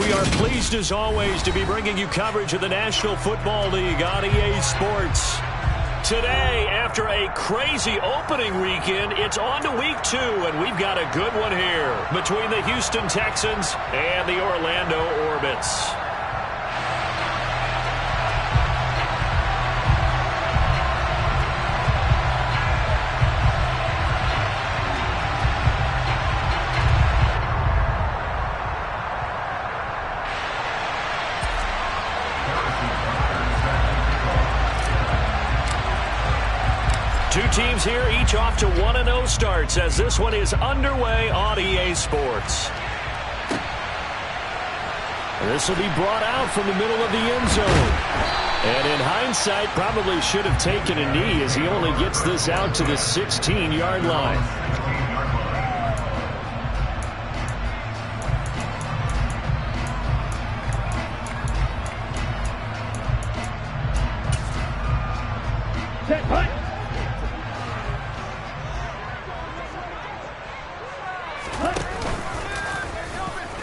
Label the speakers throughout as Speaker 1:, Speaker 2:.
Speaker 1: We are pleased as always to be bringing you coverage of the National Football League on EA Sports. Today, after a crazy opening weekend, it's on to week 2, and we've got a good one here between the Houston Texans and the Orlando Orbits. Two teams here, each off to 1-0 starts as this one is underway on EA Sports. This will be brought out from the middle of the end zone. And in hindsight, probably should have taken a knee as he only gets this out to the 16-yard line.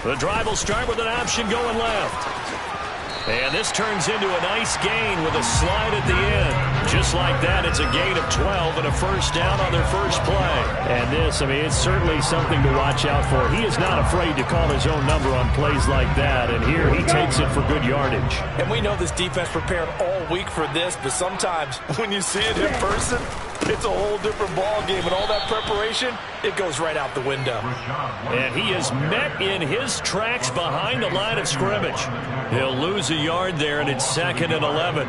Speaker 1: The drive will start with an option going left. And this turns into a nice gain with a slide at the end. Just like that, it's a gain of 12 and a first down on their first play. And this, I mean, it's certainly something to watch out for. He is not afraid to call his own number on plays like that. And here he takes it for good yardage.
Speaker 2: And we know this defense prepared all week for this, but sometimes when you see it in person, it's a whole different ball game, and all that preparation, it goes right out the window.
Speaker 1: And he is met in his tracks behind the line of scrimmage. He'll lose a yard there, and it's 2nd and 11.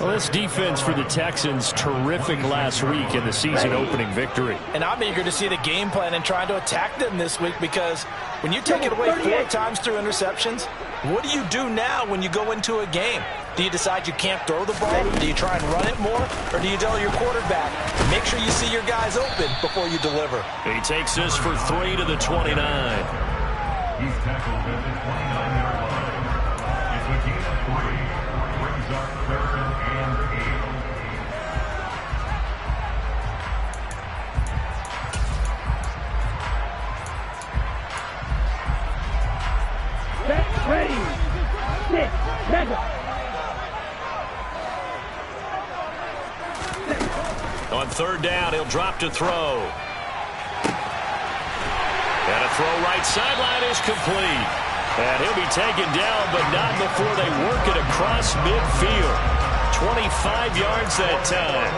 Speaker 1: Well, this defense for the Texans, terrific last week in the season opening victory.
Speaker 2: And I'm eager to see the game plan and trying to attack them this week, because when you take it away 4 times through interceptions, what do you do now when you go into a game? Do you decide you can't throw the ball? Do you try and run it more? Or do you tell your quarterback, make sure you see your guys open before you deliver?
Speaker 1: He takes this for 3 to the 29.
Speaker 3: He's tackled at the 29-yard line. It's a gain of 3. Brings up 3rd and 8.
Speaker 4: Ready. Sit. Ready.
Speaker 1: On 3rd down, he'll drop to throw. And a throw right sideline is complete. And he'll be taken down, but not before they work it across midfield. 25 yards that time.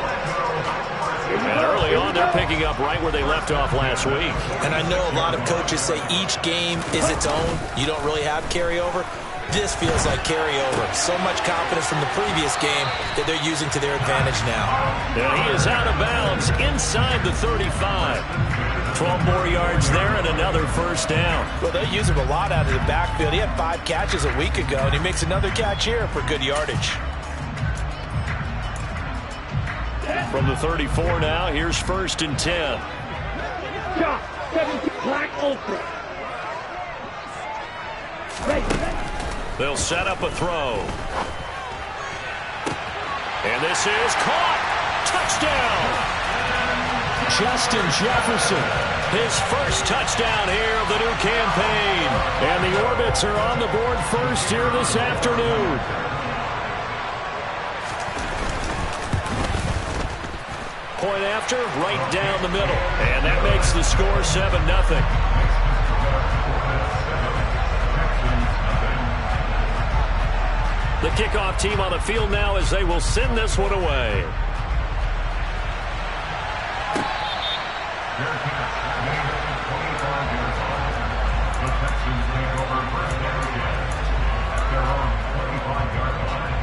Speaker 1: And early on, they're picking up right where they left off last week.
Speaker 2: And I know a lot of coaches say each game is its own. You don't really have carryover. This feels like carryover. So much confidence from the previous game that they're using to their advantage now.
Speaker 1: And he is out of bounds inside the 35. 12 more yards there and another first down.
Speaker 2: Well, they use him a lot out of the backfield. He had 5 catches a week ago, and he makes another catch here for good yardage.
Speaker 1: From the 34 now, here's 1st and 10.
Speaker 4: Shot. 17 black ultra.
Speaker 1: They'll set up a throw. And this is caught. Touchdown. Justin Jefferson. His first touchdown here of the new campaign. And the Orbits are on the board first here this afternoon. Point after, right down the middle. And that makes the score 7-0. The kickoff team on the field now as they will send this one away.
Speaker 3: The Texans take over 1st and 10 at their own 25-yard line.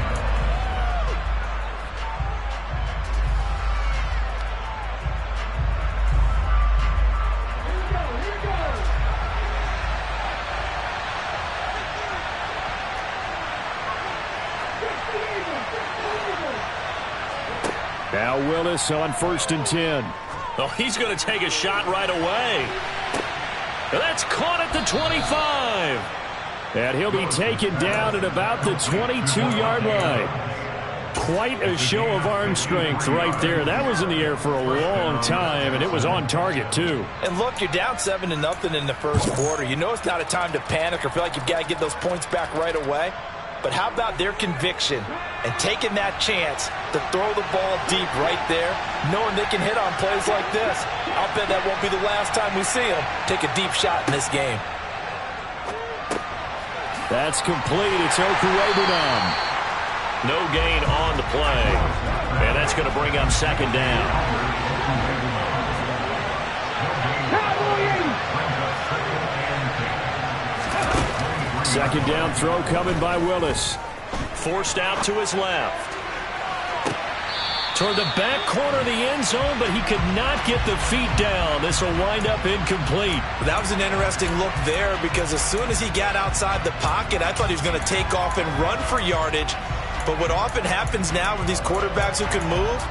Speaker 1: Now Willis on 1st and 10. Oh, he's going to take a shot right away. That's caught at the 25. And he'll be taken down at about the 22-yard line. Quite a show of arm strength right there. That was in the air for a long time, and it was on target, too.
Speaker 2: And look, you're down 7-0 in the first quarter. You know it's not a time to panic or feel like you've got to get those points back right away. But how about their conviction and taking that chance to throw the ball deep right there, knowing they can hit on plays like this? I'll bet that won't be the last time we see them take a deep shot in this game.
Speaker 1: That's complete. It's HOU. No gain on the play. And that's going to bring up second down. Second down throw coming by Willis. Forced out to his left. Toward the back corner of the end zone, but he could not get the feet down. This will wind up incomplete.
Speaker 2: That was an interesting look there because as soon as he got outside the pocket, I thought he was going to take off and run for yardage. But what often happens now with these quarterbacks who can move,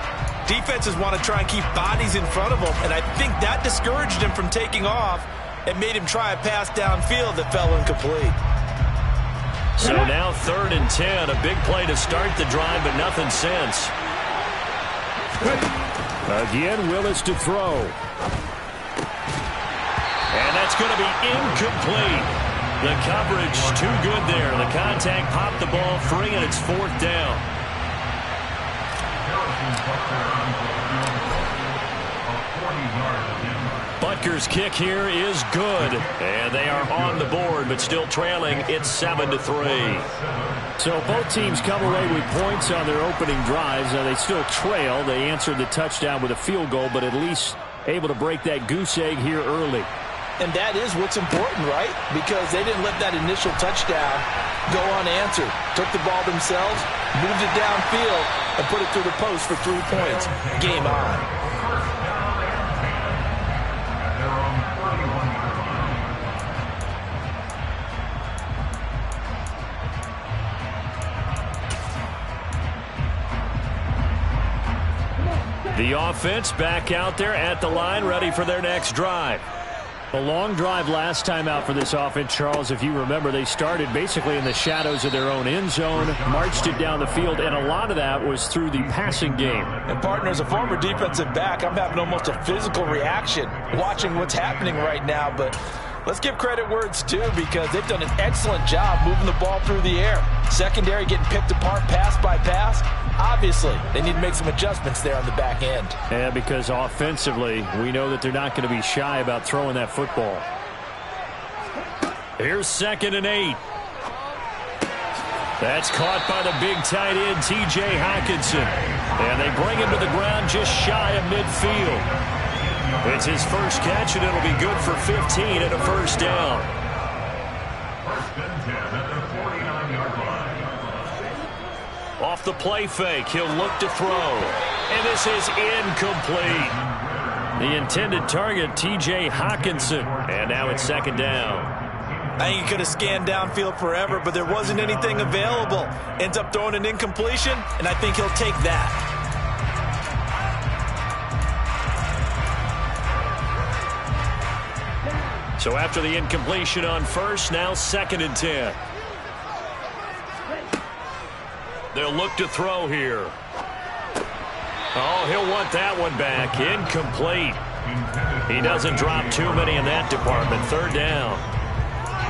Speaker 2: defenses want to try and keep bodies in front of them, and I think that discouraged him from taking off and made him try a pass downfield that fell incomplete.
Speaker 1: So now 3rd and 10, a big play to start the drive, but nothing since. Again, Willis to throw. And that's going to be incomplete. The coverage too good there. The contact popped the ball free, and it's 4th down. Butker's kick here is good. And they are on the board, but still trailing. It's 7-3. So both teams come away with points on their opening drives. They still trail. They answered the touchdown with a field goal, but at least able to break that goose egg here early.
Speaker 2: And that is what's important, right? Because they didn't let that initial touchdown go unanswered. Took the ball themselves, moved it downfield, and put it through the post for 3 points. Game on.
Speaker 1: The offense back out there at the line, ready for their next drive. A long drive last time out for this offense, Charles. If you remember, they started basically in the shadows of their own end zone, marched it down the field, and a lot of that was through the passing game.
Speaker 2: And, partner, as a former defensive back, I'm having almost a physical reaction watching what's happening right now. But let's give credit where it's due because they've done an excellent job moving the ball through the air. Secondary getting picked apart pass by pass. Obviously, they need to make some adjustments there on the back end.
Speaker 1: Yeah, because offensively, we know that they're not going to be shy about throwing that football. Here's 2nd and 8. That's caught by the big tight end, T.J. Hockenson. And they bring him to the ground just shy of midfield. It's his first catch, and it'll be good for 15 and a first down.
Speaker 3: First and 10 at the 49-yard line.
Speaker 1: Off the play fake, he'll look to throw. And this is incomplete. The intended target, T.J. Hockenson. And now it's 2nd down.
Speaker 2: I think he could have scanned downfield forever, but there wasn't anything available. Ends up throwing an incompletion, and I think he'll take that.
Speaker 1: So after the incompletion on first, now 2nd and 10. They'll look to throw here. Oh, he'll want that one back. Incomplete. He doesn't drop too many in that department. 3rd down.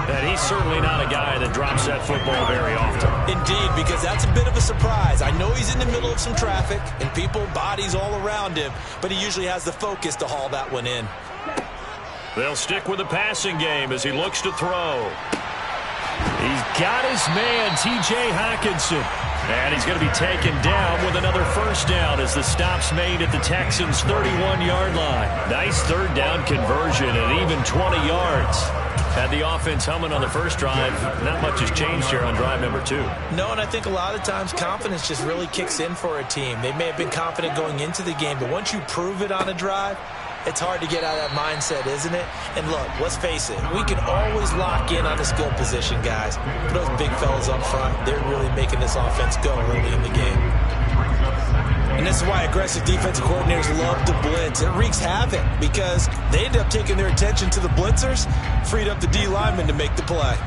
Speaker 1: And he's certainly not a guy that drops that football very often.
Speaker 2: Indeed, because that's a bit of a surprise. I know he's in the middle of some traffic and people, bodies all around him, but he usually has the focus to haul that one in.
Speaker 1: They'll stick with the passing game as he looks to throw. He's got his man, T.J. Hockenson. And he's going to be taken down with another first down as the stop's made at the Texans' 31-yard line. Nice 3rd down conversion and even 20 yards. Had the offense humming on the first drive. Not much has changed here on drive number 2.
Speaker 2: No, and I think a lot of times confidence just really kicks in for a team. They may have been confident going into the game, but once you prove it on a drive, it's hard to get out of that mindset, isn't it? And look, let's face it, we can always lock in on the skill position, guys. But those big fellas up front, they're really making this offense go early in the game. And this is why aggressive defensive coordinators love to blitz. It wreaks havoc because they end up taking their attention to the blitzers, freed up the D lineman to make the play.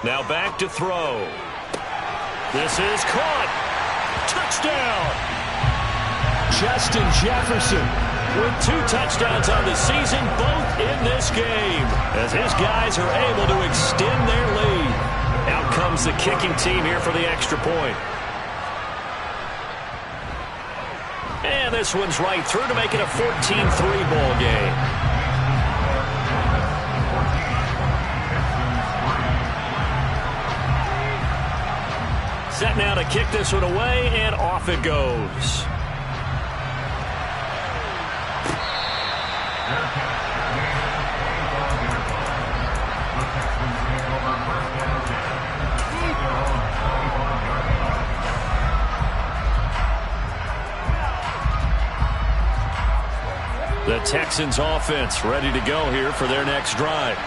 Speaker 1: Now back to throw. This is caught. Touchdown. Justin Jefferson with 2 touchdowns on the season, both in this game, as his guys are able to extend their lead. Out comes the kicking team here for the extra point. And this one's right through to make it a 14-3 ball game. Set now to kick this one away, and off it goes. The Texans offense ready to go here for their next drive.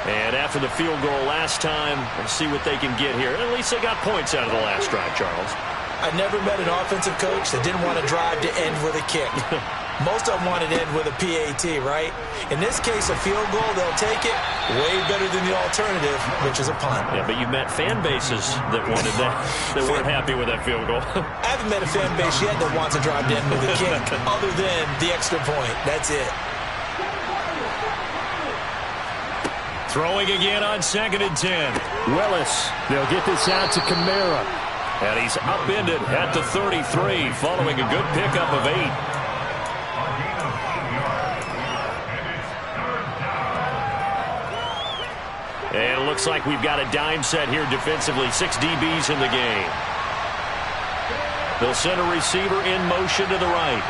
Speaker 1: And after the field goal last time, we'll see what they can get here. At least they got points out of the last drive, Charles.
Speaker 2: I never met an offensive coach that didn't want to drive to end with a kick. Most of them wanted to end with a PAT, right? In this case, a field goal, they'll take it way better than the alternative, which is a punt.
Speaker 1: Yeah, but you met fan bases that wanted that, that weren't happy with that field goal.
Speaker 2: I haven't met a fan base yet that wants to drive to end with a kick, other than the extra point. That's it.
Speaker 1: Throwing again on 2nd and 10. Willis. They'll get this out to Kamara. And he's upended at the 33 following a good pickup of 8. And it looks like we've got a dime set here defensively. 6 DBs in the game. They'll send a receiver in motion to the right.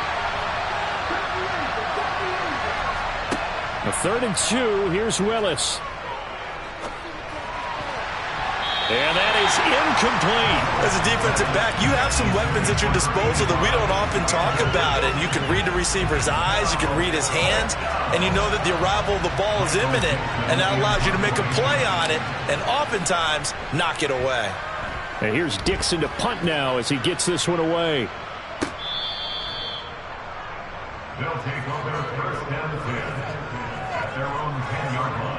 Speaker 1: A 3rd and 2. Here's Willis. And that is incomplete.
Speaker 2: As a defensive back, you have some weapons at your disposal that we don't often talk about. And you can read the receiver's eyes, you can read his hands, and you know that the arrival of the ball is imminent, and that allows you to make a play on it and oftentimes knock it away.
Speaker 1: And here's Dixon to punt now as he gets this one away.
Speaker 3: They'll take over 1st and 10 at their own 10-yard line.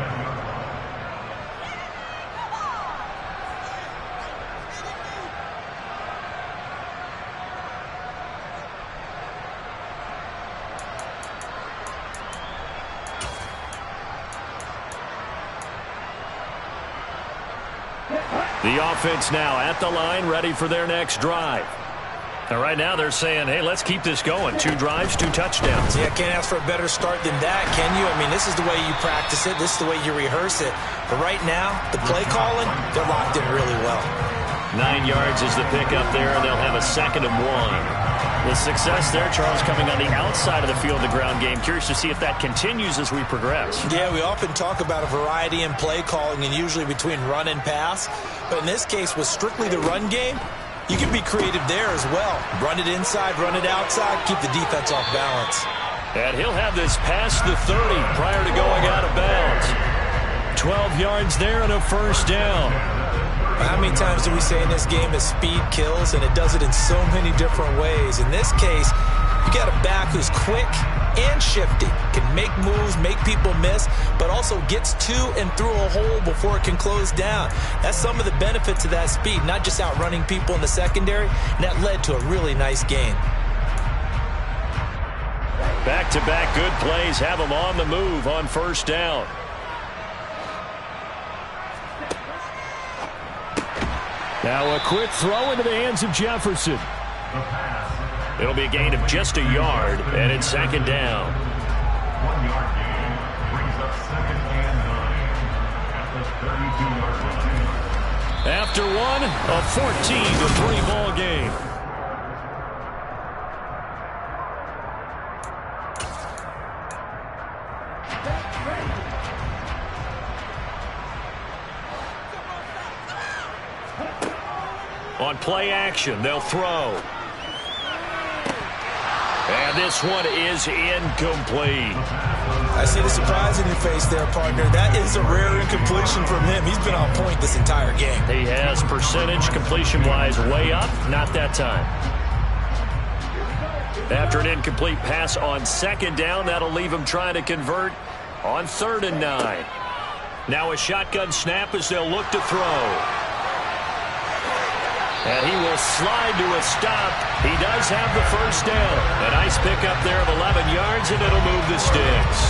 Speaker 1: The offense now at the line, ready for their next drive. Now, right now they're saying, hey, let's keep this going. 2 drives, 2 touchdowns.
Speaker 2: Yeah, can't ask for a better start than that, can you? I mean, this is the way you practice it. This is the way you rehearse it. But right now, the play calling, they're locked in really well.
Speaker 1: 9 yards is the pickup there, and they'll have a 2nd and 1. The success there, Charles, coming on the outside of the field, the ground game. Curious to see if that continues as we progress.
Speaker 2: Yeah, we often talk about a variety in play calling and usually between run and pass. But in this case, with strictly the run game, you can be creative there as well. Run it inside, run it outside, keep the defense off balance.
Speaker 1: And he'll have this past the 30 prior to going out of bounds. 12 yards there and a 1st down.
Speaker 2: How many times do we say in this game that speed kills, and it does it in so many different ways? In this case, you got a back who's quick and shifty, can make moves, make people miss, but also gets to and through a hole before it can close down. That's some of the benefits of that speed, not just outrunning people in the secondary, and that led to a really nice gain.
Speaker 1: Back-to-back good plays have them on the move on 1st down. Now a quick throw into the hands of Jefferson. It'll be a gain of just a yard, and it's 2nd down.
Speaker 3: 1-yard gain brings up 2nd and 9 at the 32-yard line.
Speaker 1: After one, a 14-3 ball game. On play action, they'll throw. And this one is incomplete.
Speaker 2: I see the surprise in your face there, partner. That is a rare incompletion from him. He's been on point this entire game.
Speaker 1: He has percentage completion-wise way up. Not that time. After an incomplete pass on 2nd down, that'll leave him trying to convert on 3rd and 9. Now a shotgun snap as they'll look to throw. And he will slide to a stop. He does have the first down. A nice pickup there of 11 yards, and it'll move the sticks.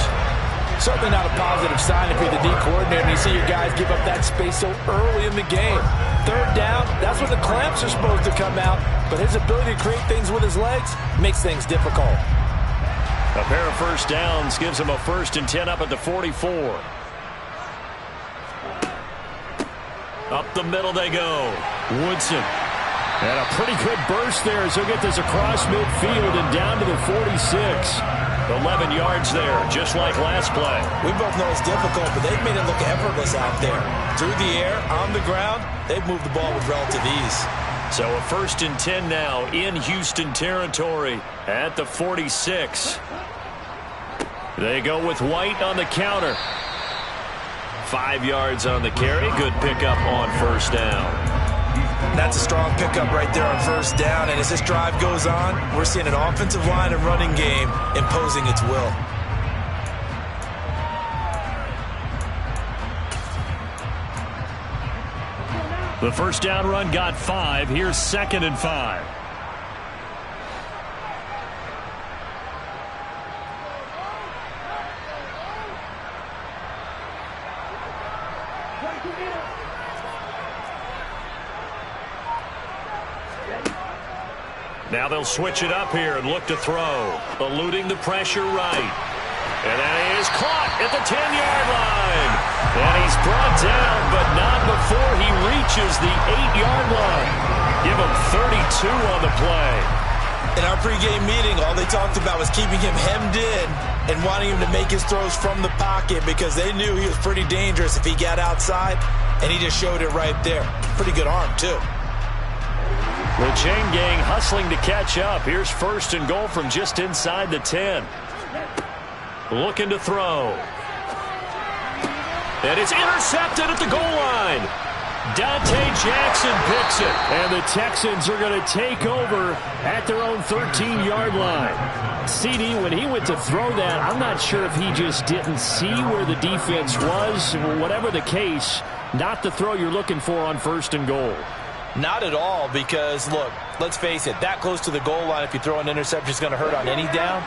Speaker 2: Certainly not a positive sign if you're the D coordinator and you see your guys give up that space so early in the game. Third down, that's when the clamps are supposed to come out, but his ability to create things with his legs makes things difficult.
Speaker 1: A pair of first downs gives him a 1st and 10 up at the 44. Up the middle they go. Woodson. And a pretty good burst there as he'll get this across midfield and down to the 46. 11 yards there, just like last play.
Speaker 2: We both know it's difficult, but they've made it look effortless out there. Through the air, on the ground, they've moved the ball with relative ease.
Speaker 1: So a 1st and 10 now in Houston territory at the 46. They go with White on the counter. 5 yards on the carry. Good pickup on first down.
Speaker 2: That's a strong pickup right there on first down. And as this drive goes on, we're seeing an offensive line and running game imposing its will.
Speaker 1: The first down run got 5. Here's 2nd and 5. Now they'll switch it up here and look to throw. Eluding the pressure right. And that is caught at the 10-yard line. And he's brought down, but not before he reaches the 8-yard line. Give him 32 on the play.
Speaker 2: In our pregame meeting, all they talked about was keeping him hemmed in and wanting him to make his throws from the pocket because they knew he was pretty dangerous if he got outside, and he just showed it right there. Pretty good arm, too.
Speaker 1: The chain gang hustling to catch up. Here's 1st and goal from just inside the 10. Looking to throw. And it's intercepted at the goal line. Dante Jackson picks it. And the Texans are going to take over at their own 13-yard line. CD, when he went to throw that, I'm not sure if he just didn't see where the defense was. Whatever the case, not the throw you're looking for on 1st and goal.
Speaker 2: Not at all, because, look, let's face it, that close to the goal line, if you throw an interception, is going to hurt on any down.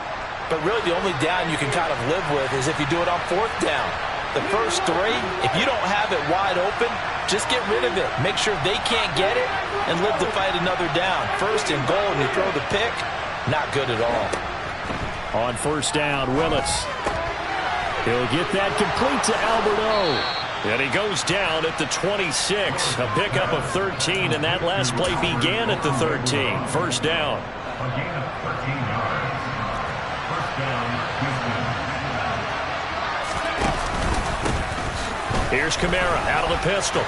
Speaker 2: But really, the only down you can kind of live with is if you do it on 4th down. The first 3, if you don't have it wide open, just get rid of it. Make sure they can't get it and live to fight another down. 1st and goal, and you throw the pick, not good at all.
Speaker 1: On 1st down, Willis. He'll get that complete to Alberto. And he goes down at the 26. A pickup of 13, and that last play began at the 13. 1st down.
Speaker 3: A gain of 13 yards. 1st down, Houston.
Speaker 1: Here's Kamara out of the pistol.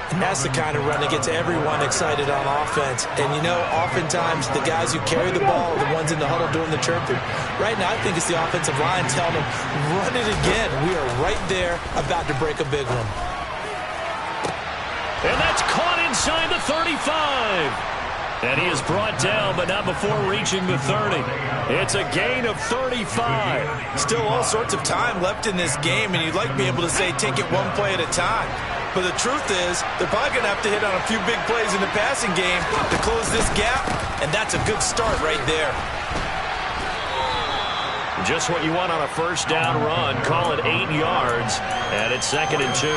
Speaker 2: And that's the kind of run that gets everyone excited on offense. And, you know, oftentimes the guys who carry the ball are the ones in the huddle doing the chirping. Right now, I think it's the offensive line telling them, run it again. We are right there about to break a big one.
Speaker 1: And that's caught inside the 35. And he is brought down, but not before reaching the 30. It's a gain of 35.
Speaker 2: Still all sorts of time left in this game, and you'd like to be able to say take it one play at a time. But the truth is, they're probably going to have to hit on a few big plays in the passing game to close this gap, and that's a good start right there.
Speaker 1: Just what you want on a 1st down run. Call it 8 yards, and it's 2nd and 2.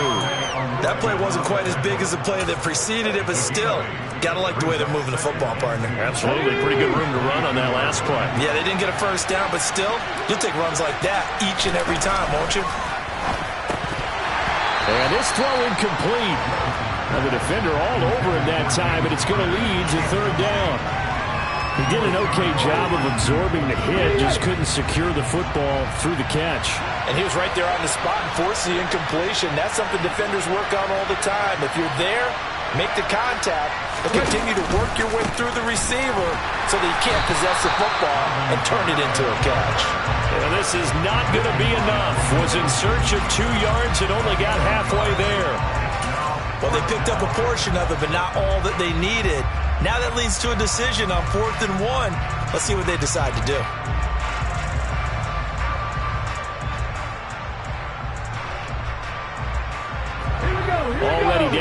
Speaker 2: That play wasn't quite as big as the play that preceded it, but still, got to like the way they're moving the football, partner.
Speaker 1: Absolutely. Pretty good room to run on that last play.
Speaker 2: Yeah, they didn't get a 1st down, but still, you'll take runs like that each and every time, won't you?
Speaker 1: And this throw incomplete. And the defender all over him that time, and it's going to lead to 3rd down. He did an okay job of absorbing the hit, just couldn't secure the football through the catch.
Speaker 2: And he was right there on the spot and forced the incompletion. That's something defenders work on all the time. If you're there, make the contact, but continue to work your way through the receiver so that you can't possess the football and turn it into a catch.
Speaker 1: And this is not going to be enough. Was in search of 2 yards and only got halfway there.
Speaker 2: Well, they picked up a portion of it, but not all that they needed. Now that leads to a decision on 4th and 1. Let's see what they decide to do.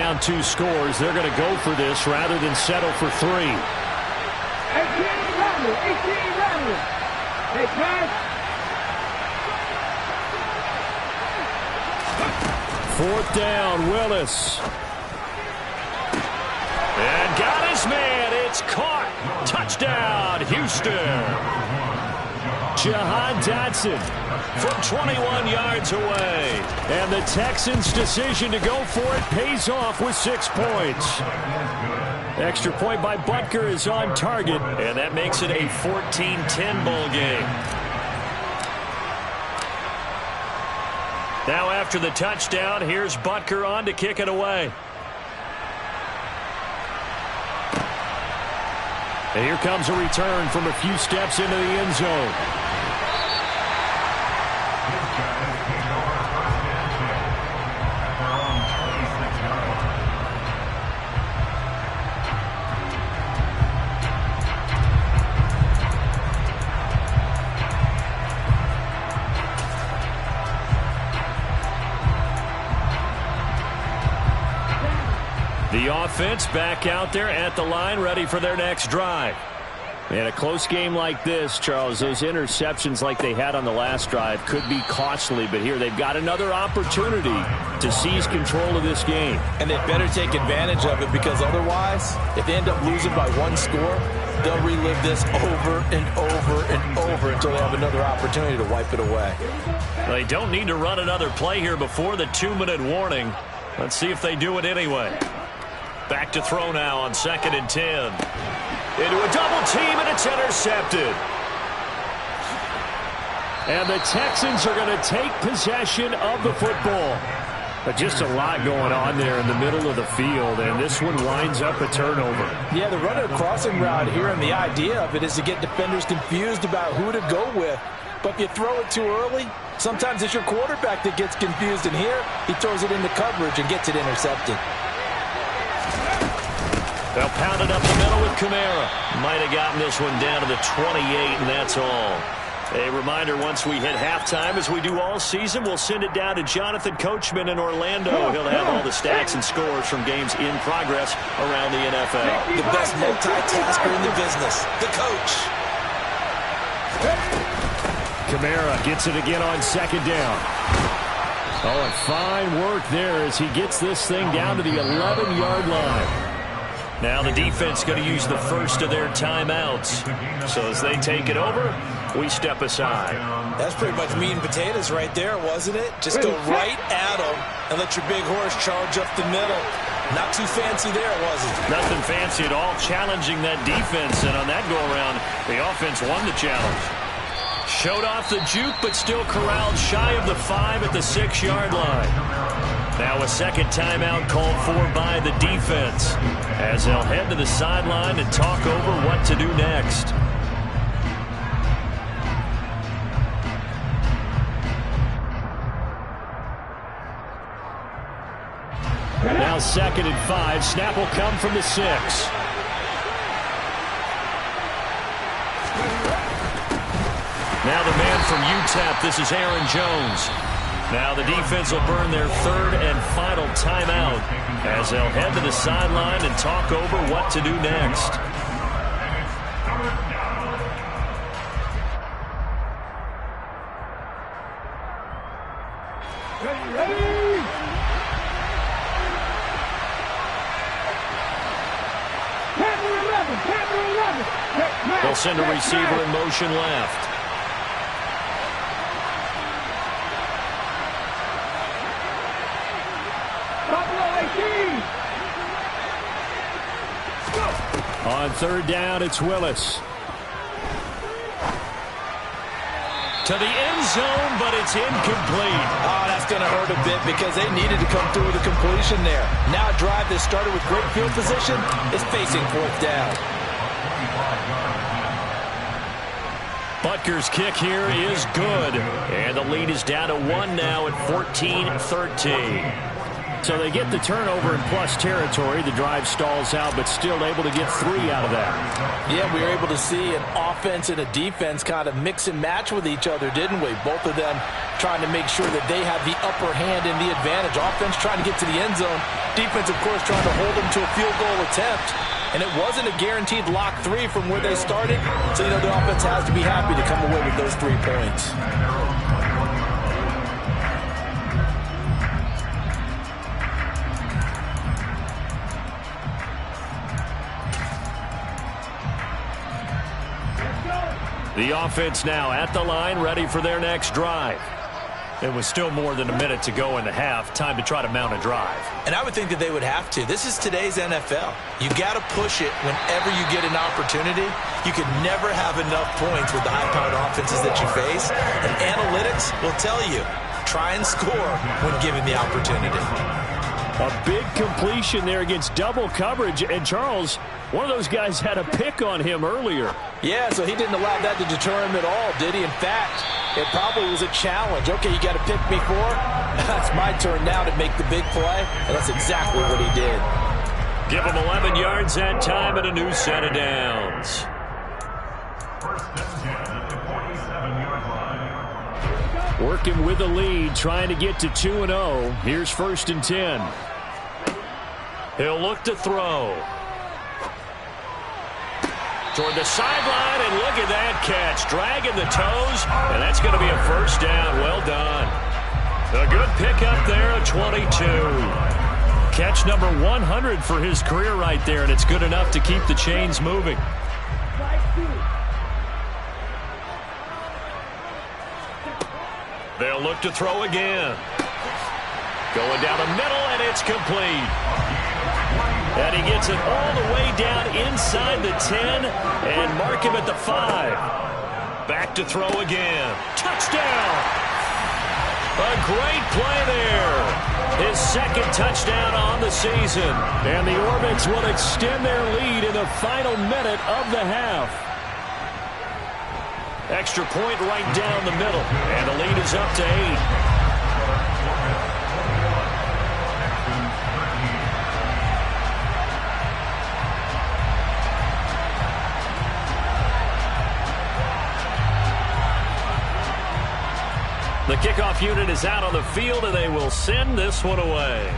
Speaker 1: down 2 scores. They're going to go for this rather than settle for 3.
Speaker 4: 18 Rattler. Hey, pass.
Speaker 1: 4th down, Willis. And got his man. It's caught. Touchdown, Houston. Jahan Dotson from 21 yards away. And the Texans' decision to go for it pays off with 6 points. Extra point by Butker is on target, and that makes it a 14-10 ball game. Now after the touchdown, here's Butker on to kick it away. And here comes a return from a few steps into the end zone. The offense back out there at the line, ready for their next drive. And a close game like this, Charles, those interceptions like they had on the last drive could be costly, but here they've got another opportunity to seize control of this game.
Speaker 2: And they better take advantage of it, because otherwise, if they end up losing by 1 score, they'll relive this over and over and over until they have another opportunity to wipe it away.
Speaker 1: They don't need to run another play here before the 2-minute warning. Let's see if they do it anyway. Back to throw now on 2nd and 10. Into a double team, and it's intercepted. And the Texans are going to take possession of the football. But just a lot going on there in the middle of the field, and this one winds up a turnover.
Speaker 2: Yeah, the runner crossing route here, and the idea of it is to get defenders confused about who to go with. But if you throw it too early, sometimes it's your quarterback that gets confused, and here he throws it into coverage and gets it intercepted.
Speaker 1: They'll pound it up the middle with Kamara. Might have gotten this one down to the 28, and that's all. A reminder, once we hit halftime, as we do all season, we'll send it down to Jonathan Coachman in Orlando. He'll have all the stats and scores from games in progress around the NFL.
Speaker 2: The best multitasker in the business, the coach.
Speaker 1: Kamara gets it again on 2nd down. Oh, and fine work there as he gets this thing down to the 11-yard line. Now the defense going to use the first of their timeouts. So as they take it over, we step aside.
Speaker 2: That's pretty much meat and potatoes right there, wasn't it? Just go right at them and let your big horse charge up the middle. Not too fancy there, was it?
Speaker 1: Nothing fancy at all, challenging that defense. And on that go-around, the offense won the challenge. Showed off the juke, but still corralled shy of the 5 at the 6-yard line. Now a second timeout called for by the defense, as they'll head to the sideline and talk over what to do next. Now 2nd and 5. Snap will come from the 6. Now the man from UTEP, this is Aaron Jones. Now the defense will burn their 3rd and final timeout as they'll head to the sideline and talk over what to do next. They'll send a receiver in motion left. On 3rd down, it's Willis. To the end zone, but it's incomplete.
Speaker 2: Oh, that's going to hurt a bit because they needed to come through with a completion there. Now a drive that started with great field position is facing 4th down.
Speaker 1: Butker's kick here is good. And the lead is down to 1 now at 14-13. So they get the turnover in plus territory. The drive stalls out, but still able to get 3 out of that.
Speaker 2: Yeah, we were able to see an offense and a defense kind of mix and match with each other, didn't we? Both of them trying to make sure that they have the upper hand and the advantage. Offense trying to get to the end zone. Defense, of course, trying to hold them to a field goal attempt. And it wasn't a guaranteed lock 3 from where they started. So, you know, the offense has to be happy to come away with those 3 points.
Speaker 1: The offense now at the line, ready for their next drive. It was still more than a minute to go in the half. Time to try to mount a drive.
Speaker 2: And I would think that they would have to. This is today's NFL. You got to push it whenever you get an opportunity. You can never have enough points with the high-powered offenses that you face. And analytics will tell you, try and score when given the opportunity.
Speaker 1: A big completion there against double coverage. And Charles, one of those guys had a pick on him earlier.
Speaker 2: Yeah, so he didn't allow that to deter him at all, did he? In fact, it probably was a challenge. Okay, you got to pick me for? That's my turn now to make the big play. And that's exactly what he did.
Speaker 1: Give him 11 yards that time and a new set of downs.
Speaker 3: First and 10 at the 47-yard line.
Speaker 1: Working with the lead, trying to get to 2-0. Here's first and 10. He'll look to throw. Toward the sideline, and look at that catch. Dragging the toes, and that's going to be a first down. Well done. A good pickup there at 22. Catch number 100 for his career right there, and it's good enough to keep the chains moving. They'll look to throw again. Going down the middle, and it's complete. And he gets it all the way down inside the 10 and mark him at the 5. Back to throw again. Touchdown! A great play there. His second touchdown on the season. And the Orbits will extend their lead in the final minute of the half. Extra point right down the middle. And the lead is up to 8. The kickoff unit is out on the field, and they will send this one away.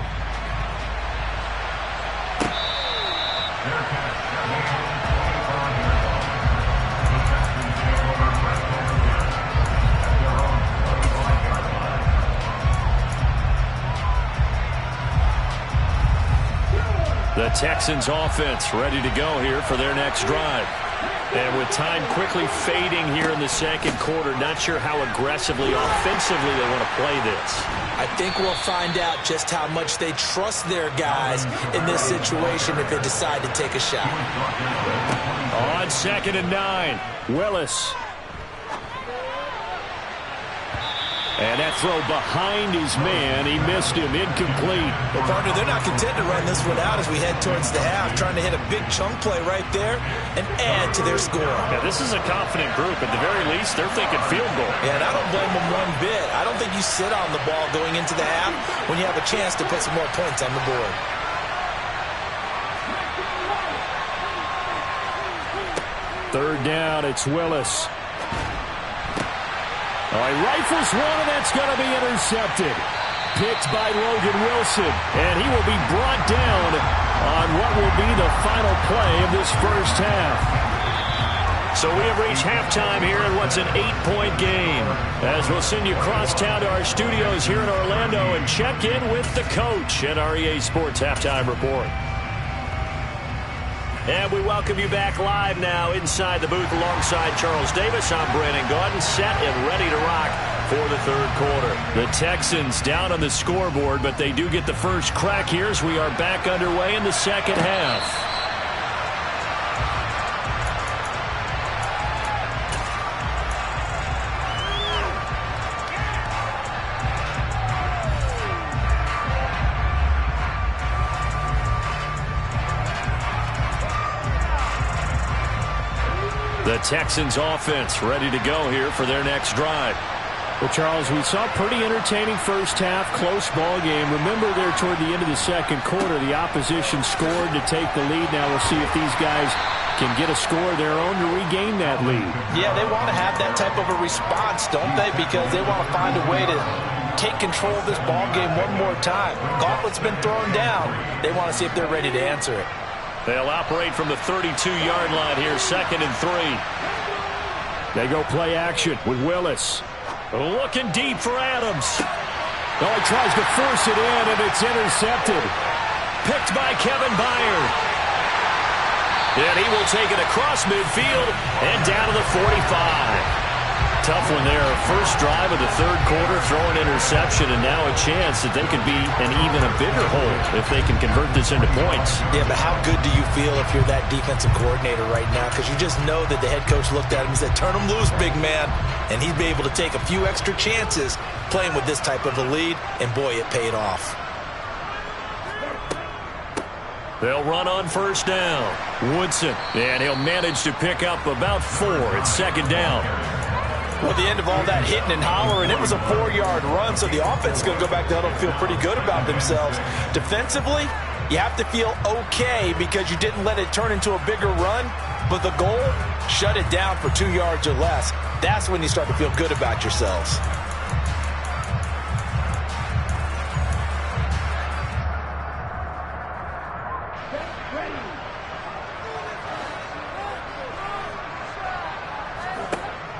Speaker 1: The Texans offense ready to go here for their next drive. And with time quickly fading here in the second quarter, not sure how aggressively, offensively they want to play this.
Speaker 2: I think we'll find out just how much they trust their guys in this situation if they decide to take a shot.
Speaker 1: On 2nd and 9, Willis. And that throw behind his man. He missed him. Incomplete.
Speaker 2: Well, partner, they're not content to run this one out as we head towards the half, trying to hit a big chunk play right there and add to their score.
Speaker 1: Yeah, this is a confident group. At the very least, they're thinking field goal.
Speaker 2: Yeah, and I don't blame them one bit. I don't think you sit on the ball going into the half when you have a chance to put some more points on the board.
Speaker 1: Third down, it's Willis. He rifles one, and that's going to be intercepted. Picked by Logan Wilson, and he will be brought down on what will be the final play of this first half. So we have reached halftime here in what's an 8-point game. As we'll send you across town to our studios here in Orlando and check in with the coach at our EA Sports Halftime Report. And we welcome you back live now inside the booth alongside Charles Davis. I'm Brandon Gaudin, set and ready to rock for the third quarter. The Texans down on the scoreboard, but they do get the first crack here as we are back underway in the second half. The Texans offense ready to go here for their next drive. Well, Charles, we saw a pretty entertaining first half, close ball game. Remember there toward the end of the second quarter, the opposition scored to take the lead. Now we'll see if these guys can get a score of their own to regain that lead.
Speaker 2: Yeah, they want to have that type of a response, don't they? Because they want to find a way to take control of this ball game one more time. Gauntlet's been thrown down. They want to see if they're ready to answer it.
Speaker 1: They'll operate from the 32-yard line here, 2nd and 3. They go play action with Willis. Looking deep for Adams. Oh, he tries to force it in, and it's intercepted. Picked by Kevin Byard. And he will take it across midfield and down to the 45. Tough one there. First drive of the third quarter, throwing interception, and now a chance that they could be an even a bigger hole if they can convert this into points.
Speaker 2: Yeah, but how good do you feel if you're that defensive coordinator right now? Because you just know that the head coach looked at him and said, turn him loose, big man. And he'd be able to take a few extra chances playing with this type of a lead, and boy, it paid off.
Speaker 1: They'll run on first down. Woodson, and he'll manage to pick up about 4. It's 2nd down.
Speaker 2: Well, the end of all that hitting and hollering, it was a 4-yard run, so the offense is going to go back to huddle and feel pretty good about themselves. Defensively, you have to feel okay because you didn't let it turn into a bigger run, but the goal, shut it down for 2 yards or less. That's when you start to feel good about yourselves.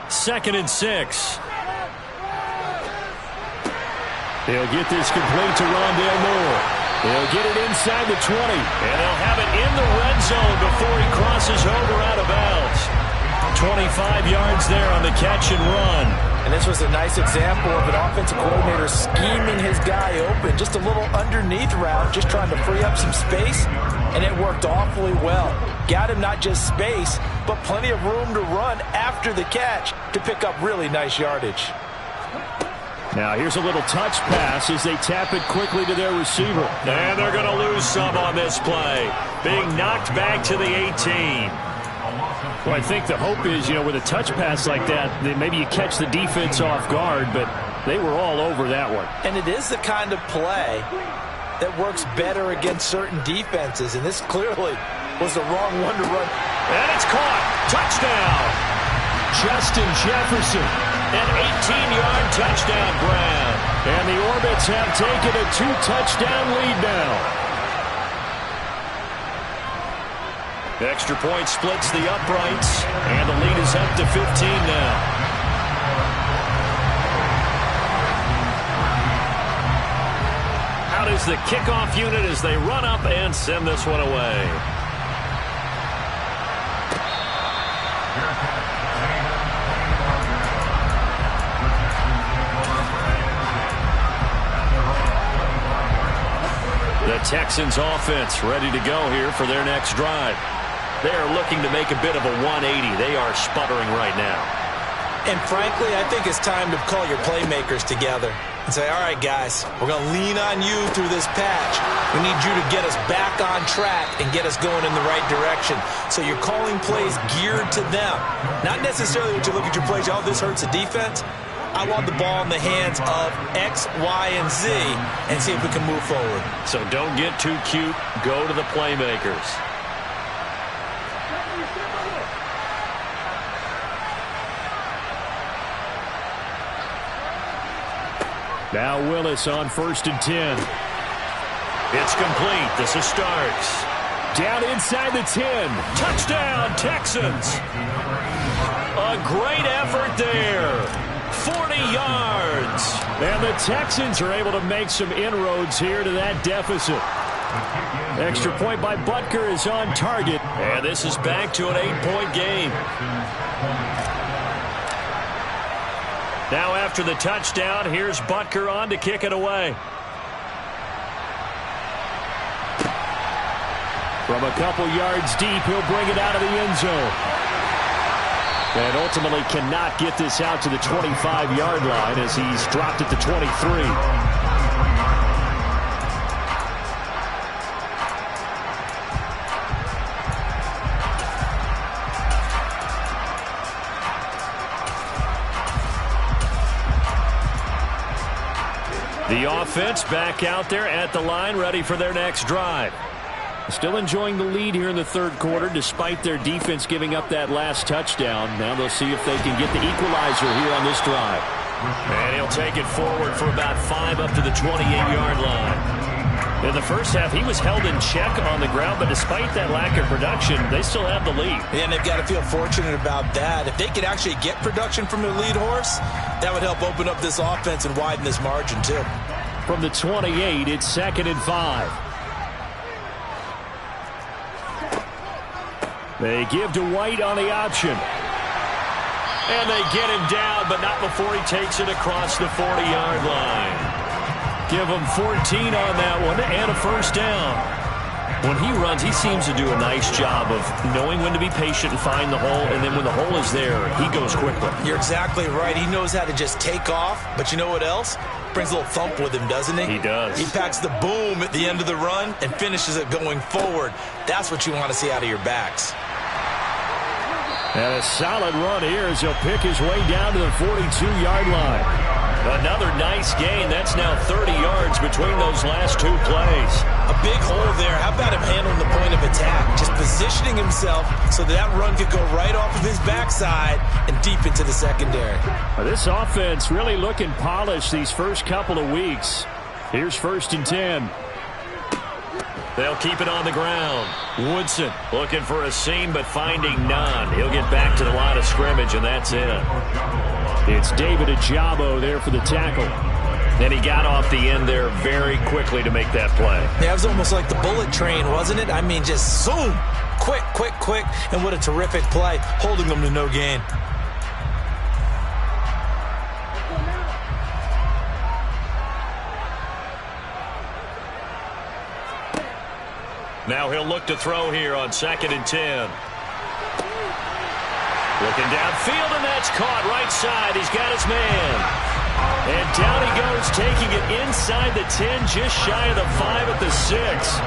Speaker 1: Second and 6. They'll get this complete to Rondale Moore. They'll get it inside the 20. And they'll have it in the red zone before he crosses over out of bounds. 25 yards there on the catch and run.
Speaker 2: And this was a nice example of an offensive coordinator scheming his guy open. Just a little underneath route, just trying to free up some space. And it worked awfully well. Got him not just space, but plenty of room to run after the catch to pick up really nice yardage.
Speaker 1: Now here's a little touch pass as they tap it quickly to their receiver. And they're going to lose some on this play. Being knocked back to the 18. Well, I think the hope is, with a touch pass like that, maybe you catch the defense off guard, but they were all over that one.
Speaker 2: And it is the kind of play that works better against certain defenses, and this clearly was the wrong one to run.
Speaker 1: And it's caught. Touchdown. Justin Jefferson. An 18-yard touchdown grab. And the Orbits have taken a 2-touchdown lead now. Extra point splits the uprights, and the lead is up to 15 now. Out is the kickoff unit as they run up and send this one away. The Texans offense ready to go here for their next drive. They are looking to make a bit of a 180. They are sputtering right now.
Speaker 2: And frankly, I think it's time to call your playmakers together and say, all right, guys, we're going to lean on you through this patch. We need you to get us back on track and get us going in the right direction. So you're calling plays geared to them. Not necessarily when you look at your plays, oh, this hurts the defense. I want the ball in the hands of X, Y, and Z and see if we can move forward.
Speaker 1: So don't get too cute. Go to the playmakers. Now Willis on 1st and 10. It's complete. This is Starks. Down inside the 10. Touchdown, Texans. A great effort there. 40 yards. And the Texans are able to make some inroads here to that deficit. Extra point by Butker is on target. And this is back to an 8-point game. Now after the touchdown, here's Butker on to kick it away. From a couple yards deep, he'll bring it out of the end zone. And ultimately cannot get this out to the 25-yard line as he's dropped at the 23. The offense back out there at the line, ready for their next drive. Still enjoying the lead here in the third quarter, despite their defense giving up that last touchdown. Now they'll see if they can get the equalizer here on this drive. And he'll take it forward for about 5 up to the 28-yard line. In the first half, he was held in check on the ground, but despite that lack of production, they still have the lead.
Speaker 2: Yeah, and they've got to feel fortunate about that. If they could actually get production from their lead horse, that would help open up this offense and widen this margin, too.
Speaker 1: From the 28, it's 2nd and 5. They give to White on the option. And they get him down, but not before he takes it across the 40-yard line. Give him 14 on that one and a first down. When he runs, he seems to do a nice job of knowing when to be patient and find the hole, and then when the hole is there, he goes quickly.
Speaker 2: You're exactly right. He knows how to just take off, but you know what else? Brings a little thump with him, doesn't he?
Speaker 1: He does.
Speaker 2: He packs the boom at the end of the run and finishes it going forward. That's what you want to see out of your backs.
Speaker 1: And a solid run here as he'll pick his way down to the 42-yard line. Another nice gain. That's now 30 yards between those last 2 plays.
Speaker 2: A big hole there. How about him handling the point of attack? Just positioning himself so that run could go right off of his backside and deep into the secondary.
Speaker 1: This offense really looking polished these first couple of weeks. Here's 1st and 10. They'll keep it on the ground. Woodson looking for a seam but finding none. He'll get back to the line of scrimmage, and that's it. It's David Ajabo there for the tackle. And he got off the end there very quickly to make that play.
Speaker 2: Yeah, it was almost like the bullet train, wasn't it? I mean, just zoom. Quick, quick, quick. And what a terrific play, holding them to no gain.
Speaker 1: Now he'll look to throw here on 2nd and 10. Looking downfield, and that's caught right side. He's got his man. And down he goes, taking it inside the 10, just shy of the 5 at the 6.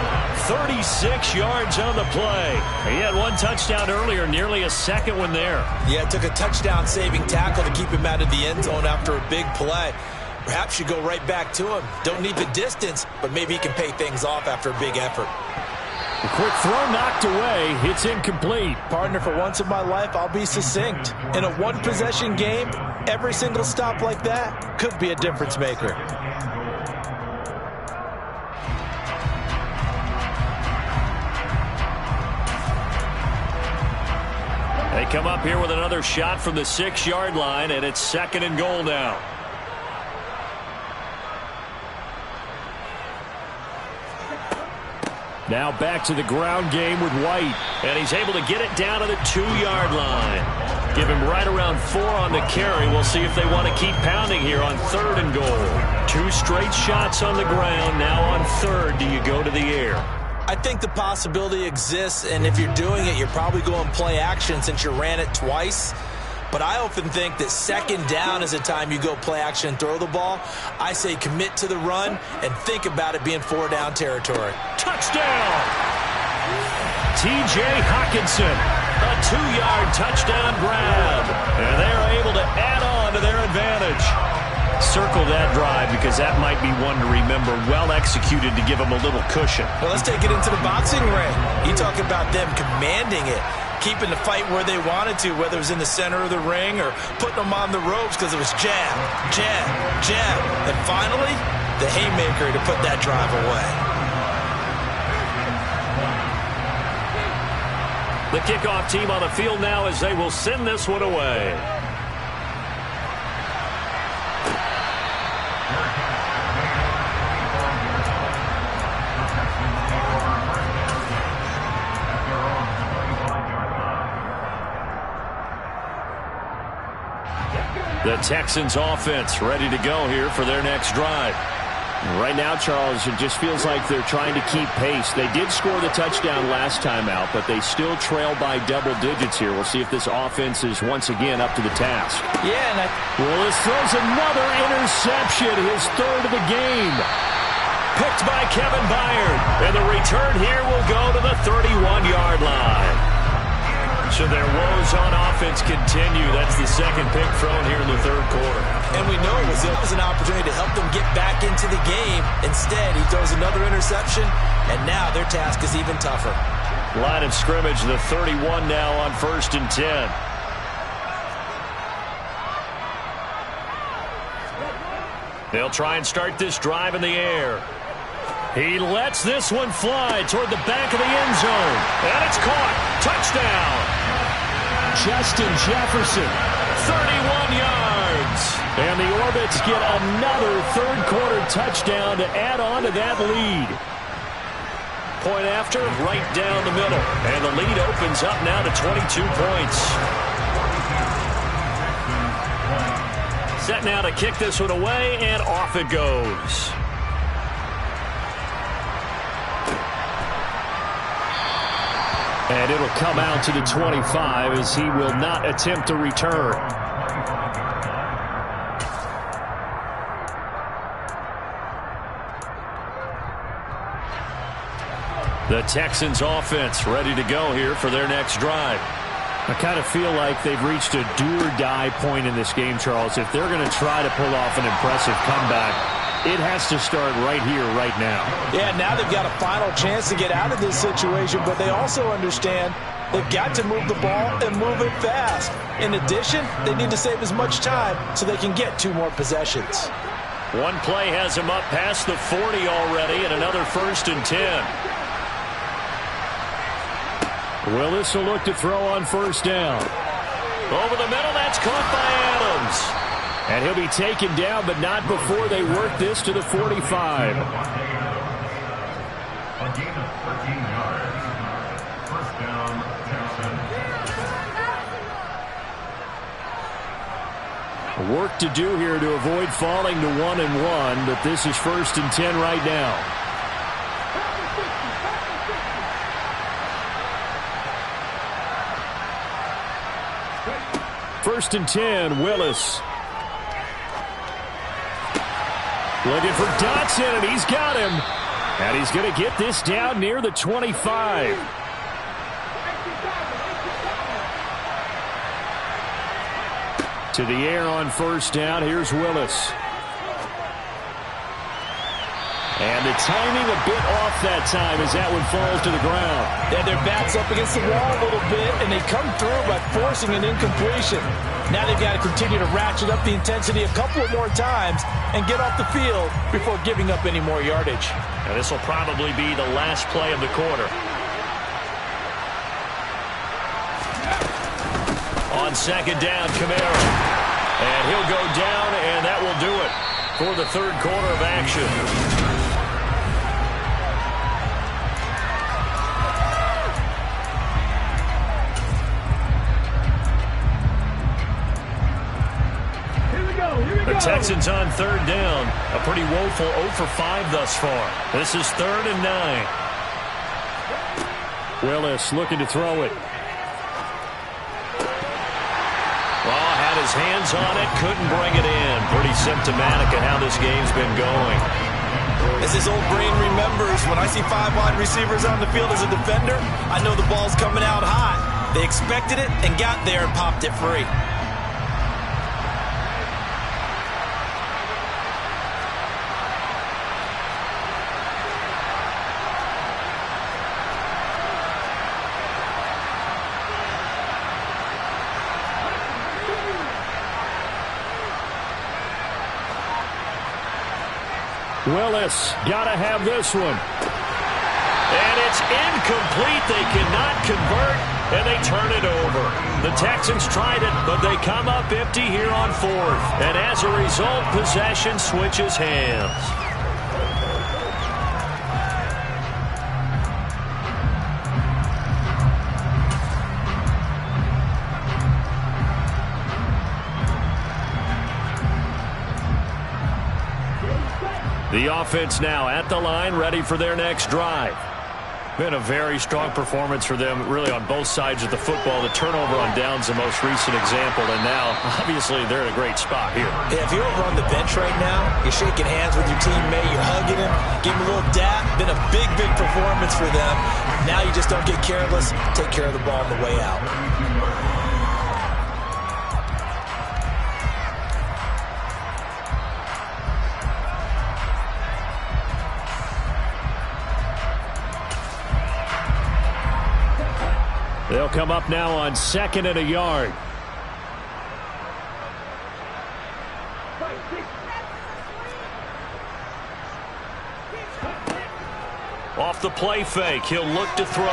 Speaker 1: 36 yards on the play. He had 1 touchdown earlier, nearly a second one there.
Speaker 2: Yeah, it took a touchdown-saving tackle to keep him out of the end zone after a big play. Perhaps you go right back to him. Don't need the distance, but maybe he can pay things off after a big effort.
Speaker 1: A quick throw knocked away. It's incomplete.
Speaker 2: Partner, for once in my life, I'll be succinct. In a 1-possession game, every single stop like that could be a difference maker.
Speaker 1: They come up here with another shot from the 6-yard line, and it's 2nd and goal now. Now back to the ground game with White. And he's able to get it down to the 2-yard line. Give him right around 4 on the carry. We'll see if they want to keep pounding here on 3rd and goal. 2 straight shots on the ground. Now on 3rd, do you go to the air?
Speaker 2: I think the possibility exists, and if you're doing it, you're probably going play action since you ran it twice. But I often think that 2nd down is the time you go play action and throw the ball. I say commit to the run and think about it being 4-down territory.
Speaker 1: Touchdown! T.J. Hockenson, a 2-yard touchdown grab. And they're able to add on to their advantage. Circle that drive because that might be one to remember. Well executed to give them a little cushion.
Speaker 2: Well, let's take it into the boxing ring. You talk about them commanding it, keeping the fight where they wanted to, whether it was in the center of the ring or putting them on the ropes because it was jab, jab, jab. And finally, the haymaker to put that drive away.
Speaker 1: The kickoff team on the field now as they will send this one away. The Texans offense ready to go here for their next drive. Right now, Charles, it just feels like they're trying to keep pace. They did score the touchdown last time out, but they still trail by double digits here. We'll see if this offense is once again up to the task.
Speaker 2: Yeah,
Speaker 1: Willis throws another interception, his 3rd of the game. Picked by Kevin Byard. And the return here will go to the 31-yard line. So their woes on offense continue. That's the second pick thrown here in the third quarter.
Speaker 2: And we know it was an opportunity to help them get back into the game. Instead, he throws another interception, and now their task is even tougher.
Speaker 1: Line of scrimmage, the 31 now on 1st and 10. They'll try and start this drive in the air. He lets this one fly toward the back of the end zone. And it's caught. Touchdown. Justin Jefferson, 31 yards. And the Orbits get another third-quarter touchdown to add on to that lead. Point after, right down the middle. And the lead opens up now to 22 points. Set now to kick this one away, and off it goes. And it'll come out to the 25 as he will not attempt to return. The Texans offense ready to go here for their next drive. I kind of feel like they've reached a do-or-die point in this game, Charles. If they're going to try to pull off an impressive comeback, it has to start right here, right now.
Speaker 2: Yeah, now they've got a final chance to get out of this situation, but they also understand they've got to move the ball and move it fast. In addition, they need to save as much time so they can get 2 more possessions.
Speaker 1: One play has him up past the 40 already, and another 1st and 10. Willis will look to throw on 1st down. Over the middle, that's caught by Adams. And he'll be taken down, but not before they work this to the 45.
Speaker 3: A gain of 13 yards. 1st down, Texans.
Speaker 1: Work to do here to avoid falling to 1-1, but this is 1st and 10 right now. 1st and 10, Willis. Looking for Dotson, and he's got him. And he's going to get this down near the 25. To the air on 1st down, here's Willis. And the timing a bit off that time as that one falls to the ground.
Speaker 2: Yeah, their back's up against the wall a little bit, and they come through by forcing an incompletion. Now they've got to continue to ratchet up the intensity a couple of more times and get off the field before giving up any more yardage.
Speaker 1: And this will probably be the last play of the quarter. On 2nd down, Kamara. And he'll go down, and that will do it for the 3rd quarter of action. The Texans on 3rd down. A pretty woeful 0 for 5 thus far. This is 3rd and 9. Willis looking to throw it. Well, had his hands on it, couldn't bring it in. Pretty symptomatic of how this game's been going.
Speaker 2: As his old brain remembers, when I see 5 wide receivers on the field as a defender, I know the ball's coming out hot. They expected it and got there and popped it free.
Speaker 1: Willis, gotta have this one. And it's incomplete. They cannot convert, and they turn it over. The Texans tried it, but they come up empty here on 4th. And as a result, possession switches hands. The offense now at the line, ready for their next drive. Been a very strong performance for them, really, on both sides of the football. The turnover on downs, the most recent example, and now, obviously, they're in a great spot here.
Speaker 2: Yeah, if you're over on the bench right now, you're shaking hands with your teammate, you're hugging him, give him a little dap. Been a big, big performance for them. Now you just don't get careless. Take care of the ball on the way out.
Speaker 1: They'll come up now on 2nd and a yard. Off the play fake, he'll look to throw.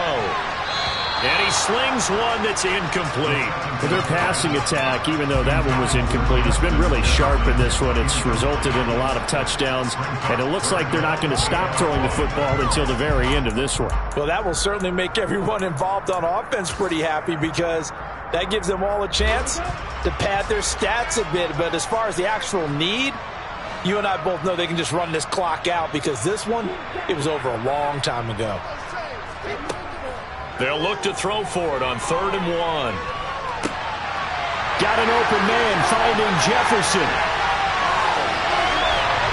Speaker 1: And he slings one that's incomplete. Their passing attack, even though that one was incomplete, has been really sharp in this one. It's resulted in a lot of touchdowns, and it looks like they're not going to stop throwing the football until the very end of this one.
Speaker 2: Well, that will certainly make everyone involved on offense pretty happy, because that gives them all a chance to pad their stats a bit. But as far as the actual need, you and I both know they can just run this clock out, because this one, it was over a long time ago.
Speaker 1: They'll look to throw for it on 3rd and 1. Got an open man, finding Jefferson.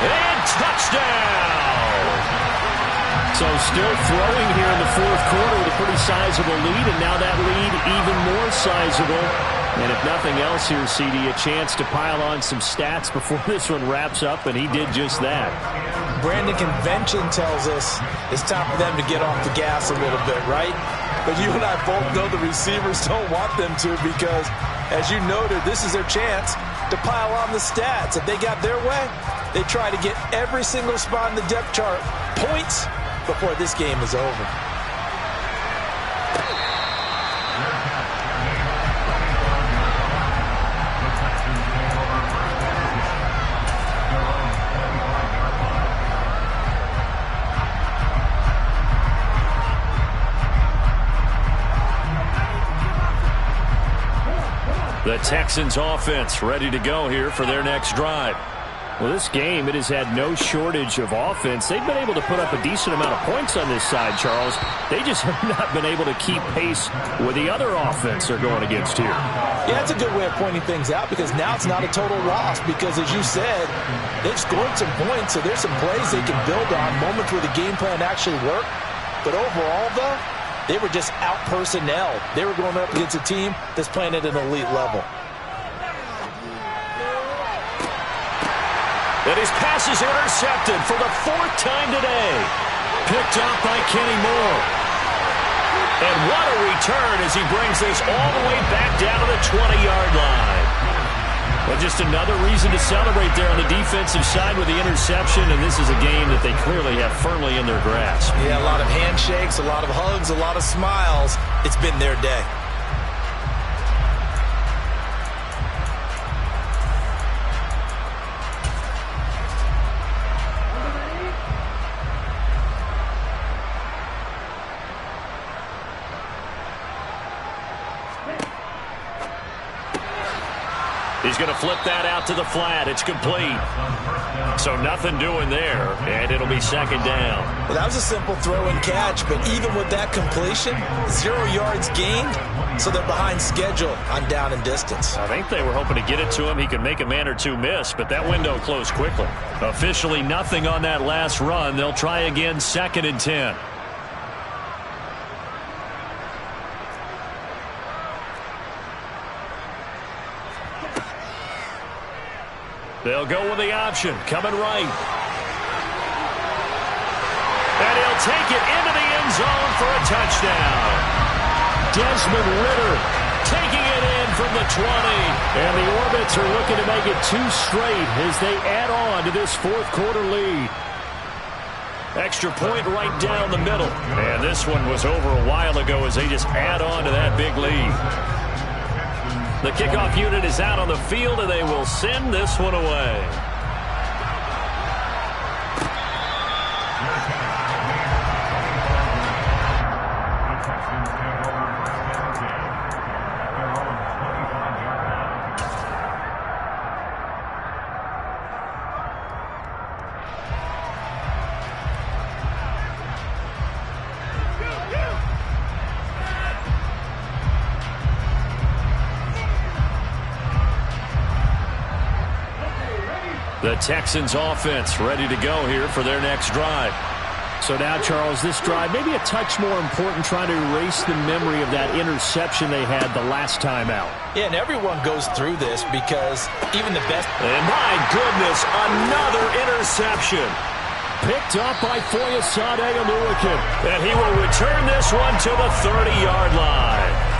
Speaker 1: And touchdown! So still throwing here in the 4th quarter with a pretty sizable lead, and now that lead even more sizable. And if nothing else here, CD, a chance to pile on some stats before this one wraps up, and he did just that.
Speaker 2: Brandon, convention tells us it's time for them to get off the gas a little bit, right? But you and I both know the receivers don't want them to, because, as you noted, this is their chance to pile on the stats. If they got their way, they try to get every single spot in the depth chart points before this game is over.
Speaker 1: The Texans offense ready to go here for their next drive. Well, this game, it has had no shortage of offense. They've been able to put up a decent amount of points on this side, Charles. They just have not been able to keep pace with the other offense they're going against here.
Speaker 2: Yeah, that's a good way of pointing things out, because now it's not a total loss, because, as you said, they've scored some points, so there's some plays they can build on, moments where the game plan actually worked. But overall, though, they were just out-personnel. They were going up against a team that's playing at an elite level.
Speaker 1: And his pass is intercepted for the 4th time today. Picked up by Kenny Moore. And what a return as he brings this all the way back down to the 20-yard line. Well, just another reason to celebrate there on the defensive side with the interception, and this is a game that they clearly have firmly in their grasp.
Speaker 2: Yeah, a lot of handshakes, a lot of hugs, a lot of smiles. It's been their day.
Speaker 1: He's going to flip that out to the flat. It's complete. So nothing doing there, and it'll be 2nd down.
Speaker 2: Well, that was a simple throw and catch, but even with that completion, 0 yards gained, so they're behind schedule on down and distance.
Speaker 1: I think they were hoping to get it to him. He could make a man or two miss, but that window closed quickly. Officially nothing on that last run. They'll try again, 2nd and 10. They'll go with the option, coming right. And he'll take it into the end zone for a touchdown. Desmond Ridder taking it in from the 20. And the Orbits are looking to make it 2 straight as they add on to this 4th quarter lead. Extra point right down the middle. And this one was over a while ago as they just add on to that big lead. The kickoff unit is out on the field, and they will send this one away. The Texans offense ready to go here for their next drive.
Speaker 5: So now, Charles, this drive maybe a touch more important, trying to erase the memory of that interception they had the last time out.
Speaker 2: Yeah, and everyone goes through this because even the best...
Speaker 1: And my goodness, another interception. Picked up by Foyesade Oluwakin. And he will return this one to the 30-yard line.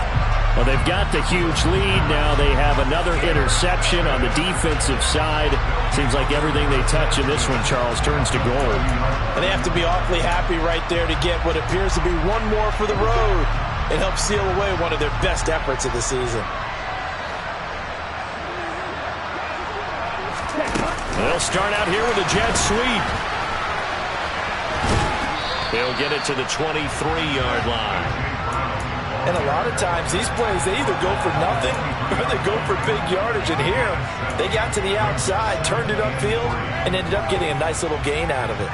Speaker 5: Well, they've got the huge lead. Now they have another interception on the defensive side. Seems like everything they touch in this one, Charles, turns to gold.
Speaker 2: And they have to be awfully happy right there to get what appears to be one more for the road. It helps seal away one of their best efforts of the season.
Speaker 1: They'll start out here with a jet sweep. They'll get it to the 23-yard line.
Speaker 2: And a lot of times, these plays, they either go for nothing or they go for big yardage. And here, they got to the outside, turned it upfield, and ended up getting a nice little gain out of it.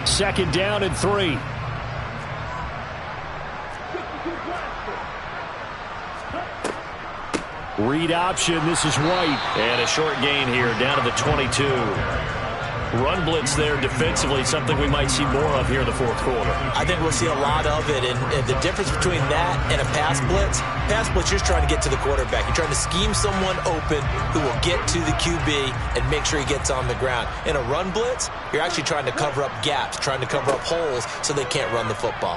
Speaker 5: Second down and 3. Read option. This is White.
Speaker 1: And a short gain here down to the 22. Run blitz there defensively, something we might see more of here in the fourth quarter.
Speaker 2: I think we'll see a lot of it. And the difference between that and a pass blitz, you're just trying to get to the quarterback. You're trying to scheme someone open who will get to the QB and make sure he gets on the ground. In a run blitz, you're actually trying to cover up gaps, trying to cover up holes so they can't run the football.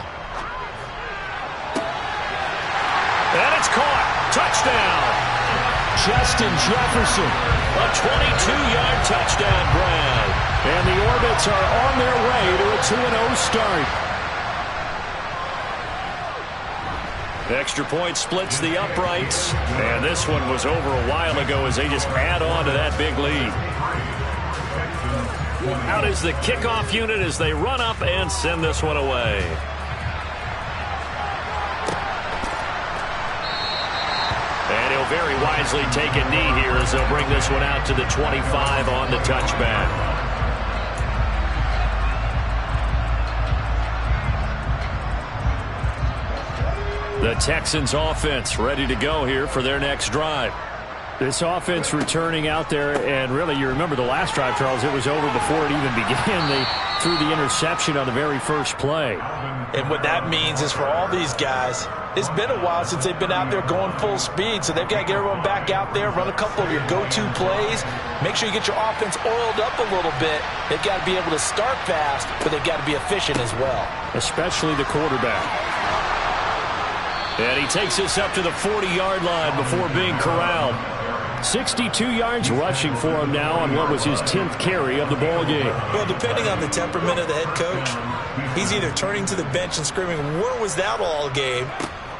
Speaker 1: And it's caught. Touchdown.
Speaker 5: Justin Jefferson.
Speaker 1: A 22-yard touchdown grab.
Speaker 5: And the Orbits are on their way to a 2-0 start.
Speaker 1: Extra point splits the uprights. And this one was over a while ago as they just add on to that big lead. Out is the kickoff unit as they run up and send this one away. And he'll very wisely take a knee here as they'll bring this one out to the 25 on the touchback. The Texans offense ready to go here for their next drive.
Speaker 5: This offense returning out there, and really, you remember the last drive, Charles, it was over before it even began. They threw the interception on the very first play.
Speaker 2: And what that means is for all these guys, it's been a while since they've been out there going full speed, so they've got to get everyone back out there, run a couple of your go-to plays, make sure you get your offense oiled up a little bit. They've got to be able to start fast, but they've got to be efficient as well.
Speaker 5: Especially the quarterback.
Speaker 1: And he takes this up to the 40-yard line before being corralled.
Speaker 5: 62 yards rushing for him now on what was his 10th carry of the ball game.
Speaker 2: Well, depending on the temperament of the head coach, he's either turning to the bench and screaming, "Where was that all game?"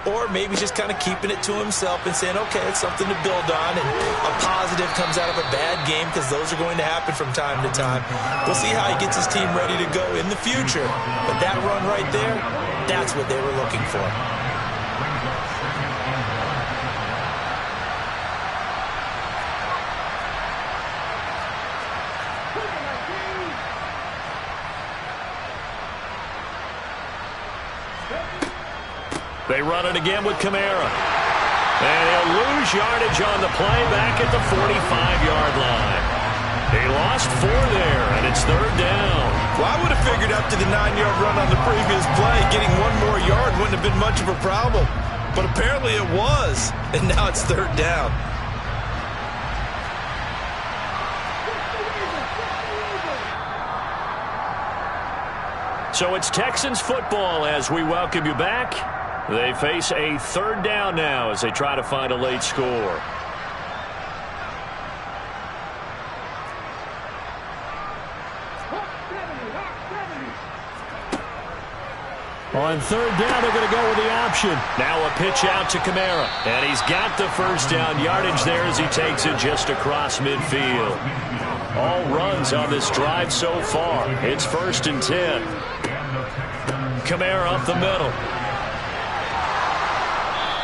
Speaker 2: Or maybe just kind of keeping it to himself and saying, okay, it's something to build on, and a positive comes out of a bad game because those are going to happen from time to time. We'll see how he gets his team ready to go in the future. But that run right there, that's what they were looking for.
Speaker 1: They run it again with Kamara. And he'll lose yardage on the play back at the 45-yard line. He lost 4 there, and it's third down.
Speaker 2: Well, I would have figured up to the 9-yard run on the previous play, getting one more yard wouldn't have been much of a problem. But apparently it was, and now it's third down.
Speaker 1: So it's Texans football as we welcome you back. They face a third down now as they try to find a late score.
Speaker 5: On third down, they're going to go with the option.
Speaker 1: Now a pitch out to Kamara. And he's got the first down yardage there as he takes it just across midfield. All runs on this drive so far. It's 1st and 10. Kamara up the middle.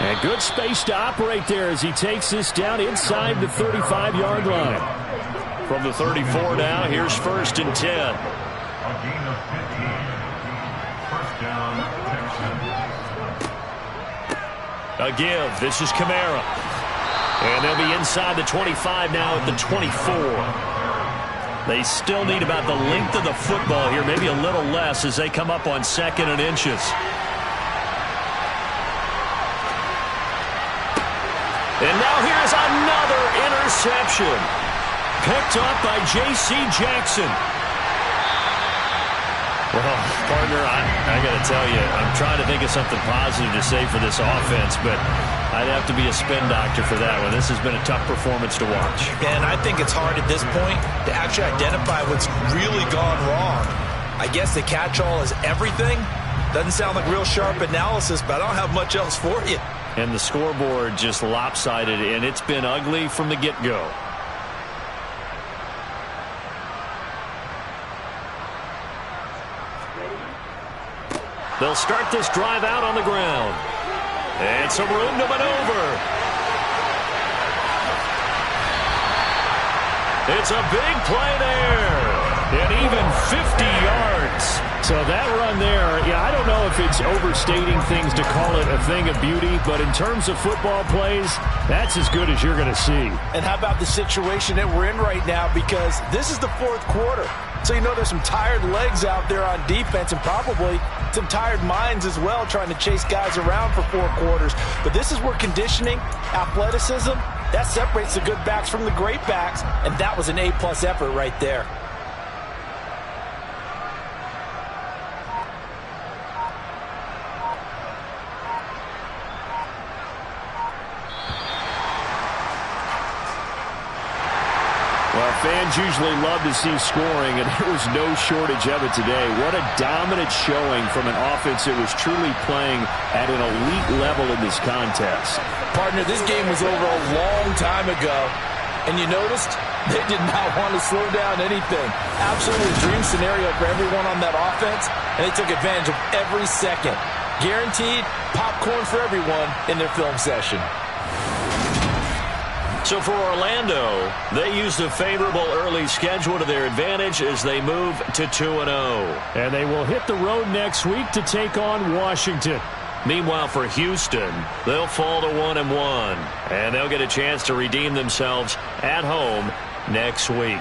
Speaker 5: And good space to operate there as he takes this down inside the 35-yard line.
Speaker 1: From the 34 now, here's 1st and 10.
Speaker 3: A gain of 15. down, Texans.
Speaker 1: A give. This is Kamara. And they'll be inside the 25 now at the 24. They still need about the length of the football here, maybe a little less as they come up on 2nd and inches. And now here's another interception. Picked up by J.C. Jackson. Well, partner, I got to tell you, I'm trying to think of something positive to say for this offense, but I'd have to be a spin doctor for that one. This has been a tough performance to watch.
Speaker 2: And I think it's hard at this point to actually identify what's really gone wrong. I guess the catch-all is everything. Doesn't sound like real sharp analysis, but I don't have much else for you.
Speaker 1: And the scoreboard just lopsided, and it's been ugly from the get-go. They'll start this drive out on the ground. And some room to maneuver. It's a big play there. And even 50 yards.
Speaker 5: So that run there, yeah, I don't know if it's overstating things to call it a thing of beauty, but in terms of football plays, that's as good as you're going to see.
Speaker 2: And how about the situation that we're in right now? Because this is the 4th quarter. So you know there's some tired legs out there on defense and probably some tired minds as well trying to chase guys around for 4 quarters. But this is where conditioning, athleticism, that separates the good backs from the great backs, and that was an A-plus effort right there.
Speaker 5: Well, fans usually love to see scoring, and there was no shortage of it today. What a dominant showing from an offense that was truly playing at an elite level in this contest.
Speaker 2: Partner, this game was over a long time ago, and you noticed they did not want to slow down anything. Absolutely a dream scenario for everyone on that offense, and they took advantage of every second. Guaranteed popcorn for everyone in their film session.
Speaker 1: So for Orlando, they used a favorable early schedule to their advantage as they move to 2-0.
Speaker 5: And they will hit the road next week to take on Washington.
Speaker 1: Meanwhile, for Houston, they'll fall to 1-1. And they'll get a chance to redeem themselves at home next week.